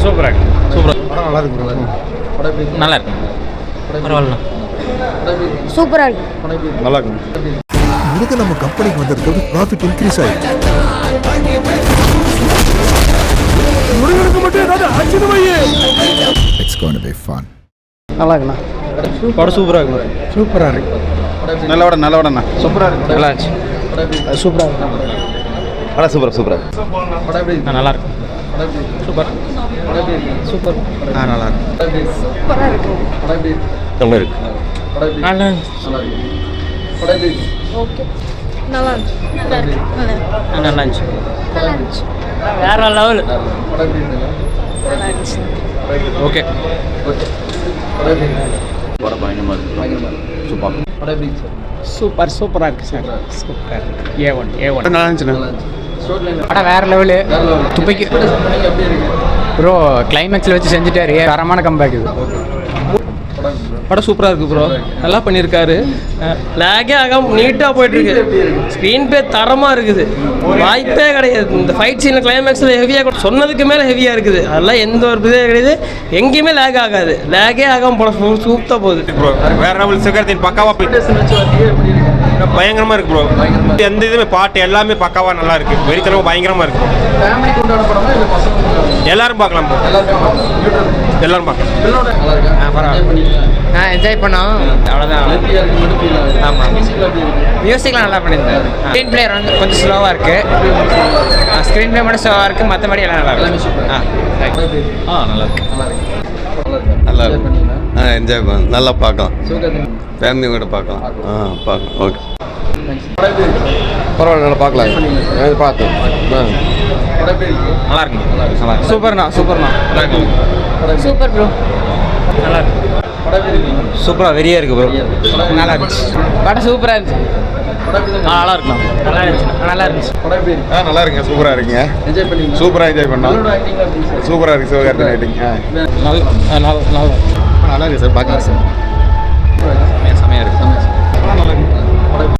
சூப்பராக இருக்கு. சூப்பராக நல்லா இருக்கு. நல்லா இருக்கு. பரவாயில்ல. சூப்பராக இருக்கு. நல்லா இருக்கு. இதுக்கு நம்ம கம்பெனிக்கு வந்திருக்கிறது ப்ராஃபிட் இன்க்ரீஸ் ஆயிடுச்சு. It's going to be fun. நல்லா இருக்குண்ணா. படம் சூப்பராக இருக்கு. சூப்பராக இருக்கு. நல்ல வடண்ணா. சூப்பராக இருக்கு. நல்லா இருந்துச்சு. சூப்பராக இருக்கு. படம் சூப்பர். நல்லா இருக்கு. சூப்பர். சூப்பர். நல்லா இருக்கு. சூப்பராக இருக்கு. நல்லா இருக்கு. நல்லா ஓகே. நல்லா இருந்துச்சு. நல்லா இருக்கு. நல்லா இருந்துச்சு. நல்லா இருந்துச்சு. வேற லெவல். நல்லா இருந்துச்சு. ஓகே. படம் பயங்கரமாக இருக்கு. சூப்பர். சூப்பராக இருக்கு சார். சூப்பர். A1 நல்லா இருந்துச்சுண்ணா. படம் வேற லெவலு. துப்பைக்கு ப்ரோ கிளைமேக்ஸில் வச்சு செஞ்சுட்டாரு. தரமான கம்பேக் இது. படம் சூப்பராக இருக்குது ப்ரோ. நல்லா பண்ணியிருக்காரு. லேகே ஆகாம நீட்டாக போயிட்டுருக்கு. ஸ்க்ரீன் பே தரமாக இருக்குது. வாய்ப்பே கிடையாது. இந்த ஃபைட் சீனில் கிளைமேக்ஸில் ஹெவியாக சொன்னதுக்கு மேலே ஹெவியாக இருக்குது. அதெல்லாம் எந்த ஒரு இதே கிடையாது. எங்கேயுமே லேக் ஆகாது. லேகே ஆகாமல் படம் சூப்பராக போகுது ப்ரோ. வேற லெவல் சிகரத்தின் பக்காவாக பயங்கரமாக இருக்கு ப்ரோ. எந்த இதுவுமே பாட்டு எல்லாமே பக்காவாக நல்லா இருக்கு. வெறித்தனமாக பயங்கரமாக இருக்கு. எல்லாரும் பார்க்கலாம் ப்ரோ. எல்லாரும் பார்க்கலாம். என்ஜாய் பண்ணோம். அவ்வளோதான். ஆமாம். மியூசிக்லாம் நல்லா பண்ணியிருந்தேன். ஸ்க்ரீன் பிளே வந்து கொஞ்சம் ஸ்லோவாக இருக்குது. ஸ்க்ரீன் பிளே மட்டும் ஸ்லோவாக இருக்குது. மற்றபடி எல்லாம் நல்லா இருக்கு. நல்லா இருக்கு. நல்லா இருக்கு. என்ஜாய் பண்ண நல்லா பார்க்கலாம். ஃபேமிலி கூட பார்க்கலாம். பார்க்கலாம். ஓகே. பரவாயில்ல, நல்லா பார்க்கலாம். பார்த்தோம். நல்லா இருக்கு. நல்லா இருக்கு. சூப்பர்ண்ணா. நல்லா இருக்கு. Super bro. நல்லா இருக்கு. சூப்பராக வெறியாக இருக்கு ப்ரோ. நல்லா இருந்துச்சு. படம் சூப்பராக இருந்துச்சு. நல்லா இருக்கலாம். நல்லா இருந்துச்சு. நல்லா இருந்துச்சு. நல்லா இருக்குங்க. சூப்பராக இருக்குங்க. சூப்பராக என்ஜாய் பண்ணோம். சூப்பராக இருக்கு. சிவகார்த்திகேயன் ரைட்டிங். நல்லா நல்லா இருக்கு சார். பார்க்கலாம் சார். செமையாக இருக்கு. நல்லா இருக்கு.